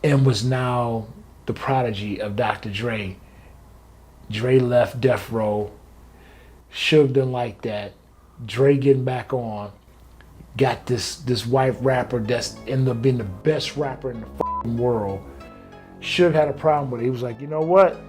and was now the prodigy of Dr. Dre. Dre left Death Row. Suge didn't like that. Dre getting back on. Got this white rapper that's ended up being the best rapper in the f***ing world. Suge had a problem with it. He was like, you know what?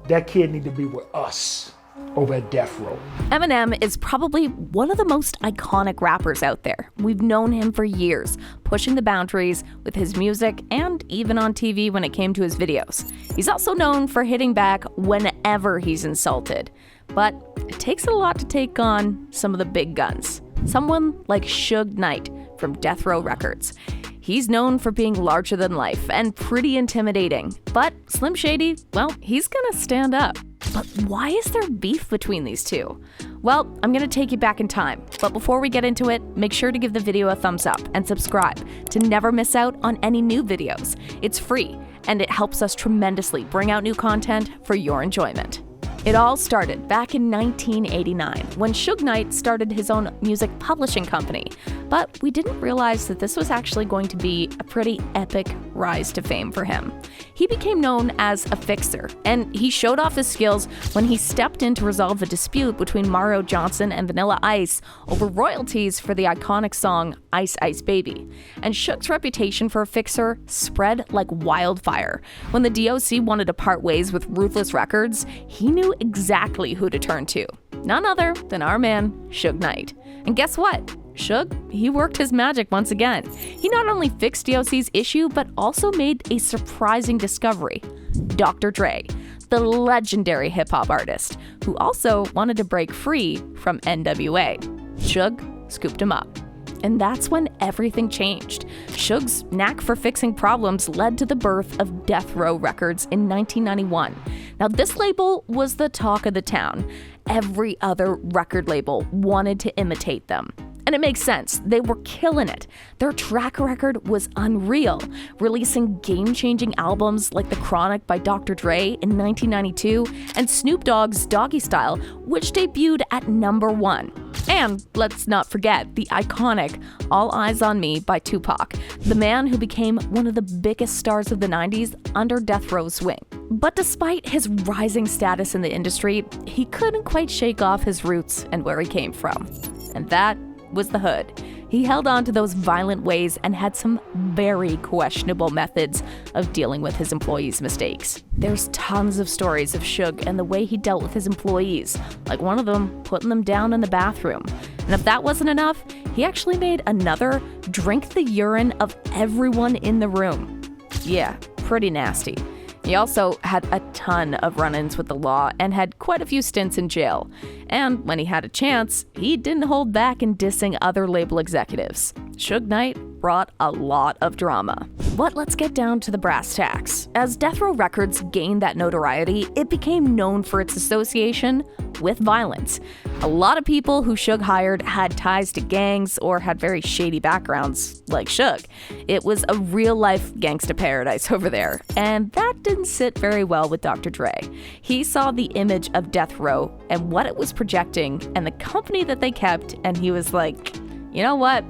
That kid need to be with us over at Death Row. Eminem is probably one of the most iconic rappers out there. We've known him for years, pushing the boundaries with his music and even on TV when it came to his videos. He's also known for hitting back whenever he's insulted. But it takes a lot to take on some of the big guns. Someone like Suge Knight from Death Row Records. He's known for being larger than life and pretty intimidating. But Slim Shady, well, he's gonna stand up. But why is there beef between these two? Well, I'm gonna take you back in time. But before we get into it, make sure to give the video a thumbs up and subscribe to never miss out on any new videos. It's free, and it helps us tremendously bring out new content for your enjoyment. It all started back in 1989 when Suge Knight started his own music publishing company. But we didn't realize that this was actually going to be a pretty epic rise to fame for him. He became known as a fixer, and he showed off his skills when he stepped in to resolve a dispute between Mario Johnson and Vanilla Ice over royalties for the iconic song Ice Ice Baby. And Suge's reputation for a fixer spread like wildfire. When the DOC wanted to part ways with Ruthless Records, he knew exactly who to turn to. None other than our man, Suge Knight. And guess what? Suge, he worked his magic once again. He not only fixed DOC's issue, but also made a surprising discovery. Dr. Dre, the legendary hip-hop artist, who also wanted to break free from NWA. Suge scooped him up. And that's when everything changed. Suge's knack for fixing problems led to the birth of Death Row Records in 1991. Now, this label was the talk of the town. Every other record label wanted to imitate them. And it makes sense. They were killing it. Their track record was unreal, releasing game-changing albums like The Chronic by Dr. Dre in 1992 and Snoop Dogg's Doggy Style, which debuted at #1. And let's not forget the iconic All Eyes on Me by Tupac, the man who became one of the biggest stars of the 90s under Death Row's wing. But despite his rising status in the industry, he couldn't quite shake off his roots and where he came from. And that was the hood. He held on to those violent ways and had some very questionable methods of dealing with his employees' mistakes. There's tons of stories of Suge and the way he dealt with his employees, like one of them putting them down in the bathroom. And if that wasn't enough, he actually made another drink the urine of everyone in the room. Yeah, pretty nasty. He also had a ton of run-ins with the law and had quite a few stints in jail. And when he had a chance, he didn't hold back in dissing other label executives. Suge Knight brought a lot of drama. But let's get down to the brass tacks. As Death Row Records gained that notoriety, it became known for its association with violence. A lot of people who Suge hired had ties to gangs or had very shady backgrounds, like Suge. It was a real-life gangsta paradise over there, and that didn't sit very well with Dr. Dre. He saw the image of Death Row and what it was projecting and the company that they kept, and he was like, you know what?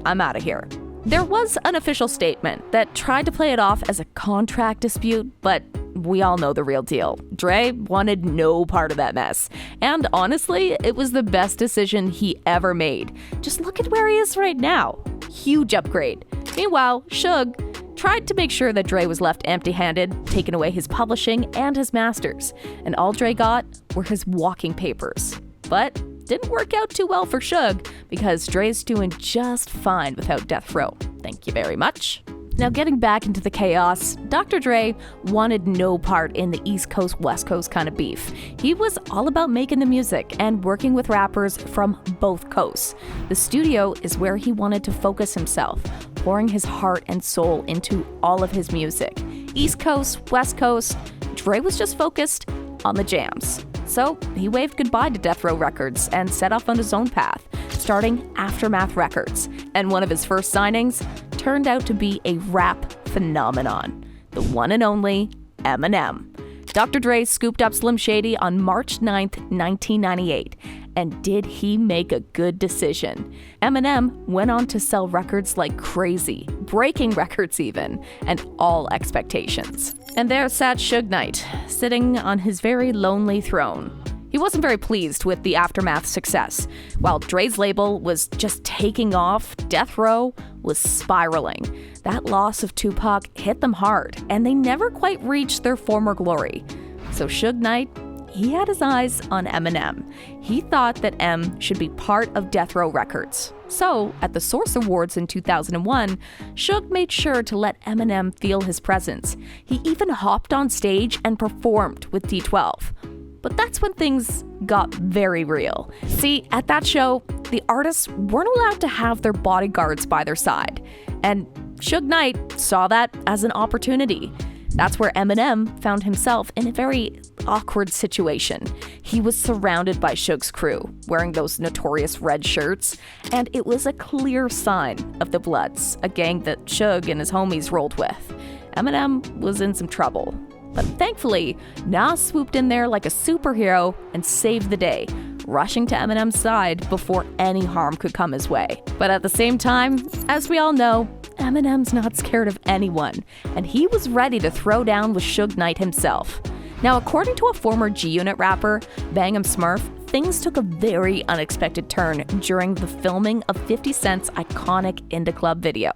I'm out of here. There was an official statement that tried to play it off as a contract dispute, but we all know the real deal. Dre wanted no part of that mess. And honestly, it was the best decision he ever made. Just look at where he is right now. Huge upgrade. Meanwhile, Suge tried to make sure that Dre was left empty-handed, taking away his publishing and his masters. And all Dre got were his walking papers. But didn't work out too well for Suge because Dre's doing just fine without Death Row. Thank you very much. Now, getting back into the chaos, Dr. Dre wanted no part in the East Coast, West Coast kind of beef. He was all about making the music and working with rappers from both coasts. The studio is where he wanted to focus himself, pouring his heart and soul into all of his music. East Coast, West Coast, Dre was just focused on the jams. So he waved goodbye to Death Row Records and set off on his own path, starting Aftermath Records. And one of his first signings turned out to be a rap phenomenon, the one and only Eminem. Dr. Dre scooped up Slim Shady on March 9th, 1998, And did he make a good decision? Eminem went on to sell records like crazy, breaking records even, and all expectations. And there sat Suge Knight, sitting on his very lonely throne. He wasn't very pleased with the Aftermath success. While Dre's label was just taking off, Death Row was spiraling. That loss of Tupac hit them hard, and they never quite reached their former glory. So Suge Knight, he had his eyes on Eminem. He thought that M should be part of Death Row Records. So, at the Source Awards in 2001, Suge made sure to let Eminem feel his presence. He even hopped on stage and performed with D12. But that's when things got very real. See, at that show, the artists weren't allowed to have their bodyguards by their side. And Suge Knight saw that as an opportunity. That's where Eminem found himself in a very awkward situation. He was surrounded by Suge's crew, wearing those notorious red shirts, and it was a clear sign of the Bloods, a gang that Suge and his homies rolled with. Eminem was in some trouble. But thankfully, Nas swooped in there like a superhero and saved the day, rushing to Eminem's side before any harm could come his way. But at the same time, as we all know, Eminem's not scared of anyone, and he was ready to throw down with Suge Knight himself. Now, according to a former G-Unit rapper, Bang'em Smurf, things took a very unexpected turn during the filming of 50 Cent's iconic In Da Club video.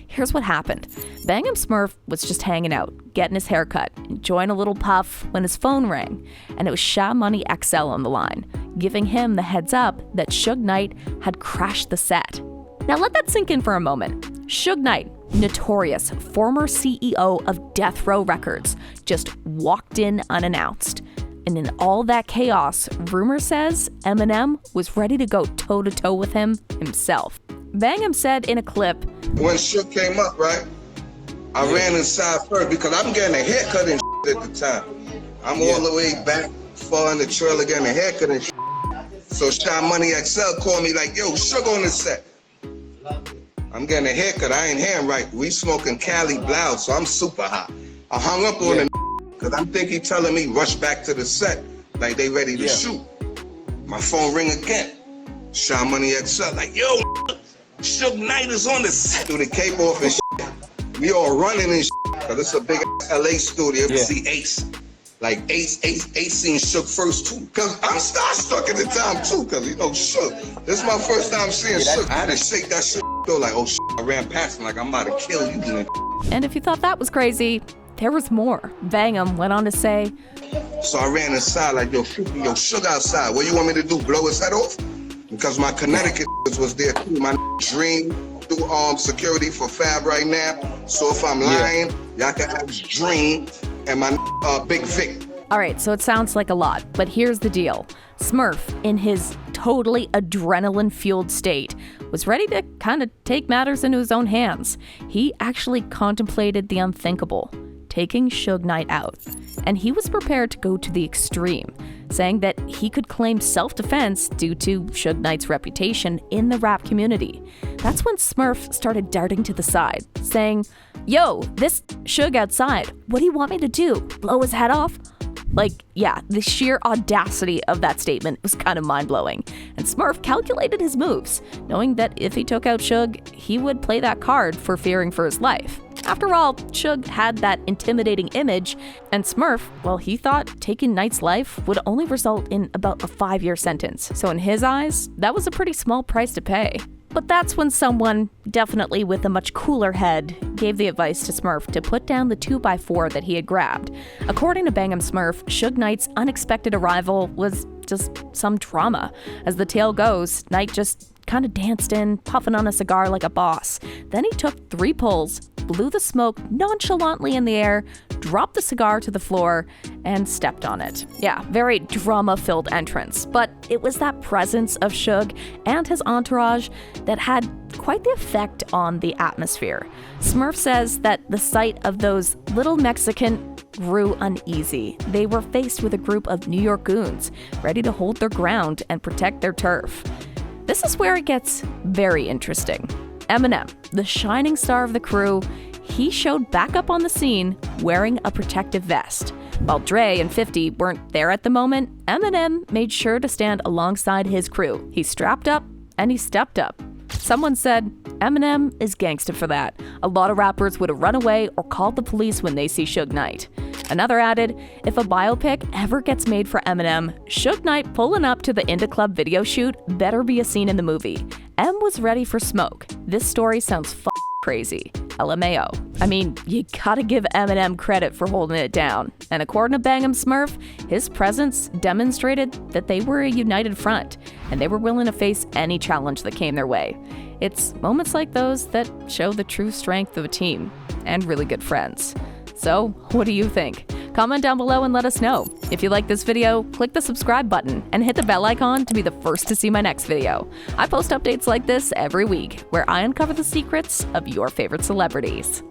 Here's what happened. Bang'em Smurf was just hanging out, getting his haircut, enjoying a little puff when his phone rang, and it was Sha Money XL on the line, giving him the heads up that Suge Knight had crashed the set. Now let that sink in for a moment. Suge Knight, notorious former CEO of Death Row Records, just walked in unannounced. And in all that chaos, rumor says Eminem was ready to go toe-to-toe with him himself. Bang'em said in a clip, "When Suge came up, right, I ran inside first because I'm getting a haircut and at the time. I'm all the way back far in the trailer getting a haircut and So Shy Money XL called me like, yo, Suge on the set. I'm getting a haircut, I ain't hearing right. We smoking Cali Blau, so I'm super hot. I hung up on him because I'm thinking he telling me rush back to the set like they ready to shoot. My phone ring again. Shy Money XL like, yo, Suge Knight is on the set. Threw the cape off and shit. We all running and shit, cause it's a big LA studio. You see Ace. Like Ace seen Suge first too. Cause I'm starstruck at the time too, cause you know Suge. This is my first time seeing Suge. I had to shake that shit though, like, oh shit, I ran past him like I'm about to kill you. And if you thought that was crazy, there was more. Bang'em went on to say, so I ran inside like, yo, Suge outside. What you want me to do, blow his head off? Because my Connecticut was there too. My Dream do security for Fab right now. So if I'm lying, y'all can have Dream and my Big Vic. All right, so it sounds like a lot, but here's the deal. Smurf, in his totally adrenaline-fueled state, was ready to kind of take matters into his own hands. He actually contemplated the unthinkable, taking Suge Knight out. And he was prepared to go to the extreme, saying that he could claim self-defense due to Suge Knight's reputation in the rap community. That's when Smurf started darting to the side, saying, yo, this Suge outside, what do you want me to do? Blow his head off? Like, yeah, the sheer audacity of that statement was kind of mind-blowing. And Smurf calculated his moves, knowing that if he took out Suge, he would play that card for fearing for his life. After all, Suge had that intimidating image, and Smurf, well, he thought taking Knight's life would only result in about a 5-year sentence. So in his eyes, that was a pretty small price to pay. But that's when someone, definitely with a much cooler head, gave the advice to Smurf to put down the 2x4 that he had grabbed. According to Bang'em Smurf, Suge Knight's unexpected arrival was just some drama. As the tale goes, Knight just kind of danced in, puffing on a cigar like a boss. Then he took 3 pulls, blew the smoke nonchalantly in the air, dropped the cigar to the floor, and stepped on it. Yeah, very drama-filled entrance, but it was that presence of Suge and his entourage that had quite the effect on the atmosphere. Smurf says that the sight of those little Mexican grew uneasy. They were faced with a group of New York goons, ready to hold their ground and protect their turf. This is where it gets very interesting. Eminem, the shining star of the crew, he showed back up on the scene wearing a protective vest. While Dre and 50 weren't there at the moment, Eminem made sure to stand alongside his crew. He strapped up and he stepped up. Someone said, Eminem is gangsta for that. A lot of rappers would have run away or called the police when they see Suge Knight. Another added, if a biopic ever gets made for Eminem, Suge Knight pulling up to the Indie Club video shoot better be a scene in the movie. M was ready for smoke. This story sounds crazy. LMAO. I mean, you gotta give Eminem credit for holding it down. And according to Bang'em Smurf, his presence demonstrated that they were a united front, and they were willing to face any challenge that came their way. It's moments like those that show the true strength of a team, and really good friends. So, what do you think? Comment down below and let us know. If you like this video, click the subscribe button and hit the bell icon to be the first to see my next video. I post updates like this every week, where I uncover the secrets of your favorite celebrities.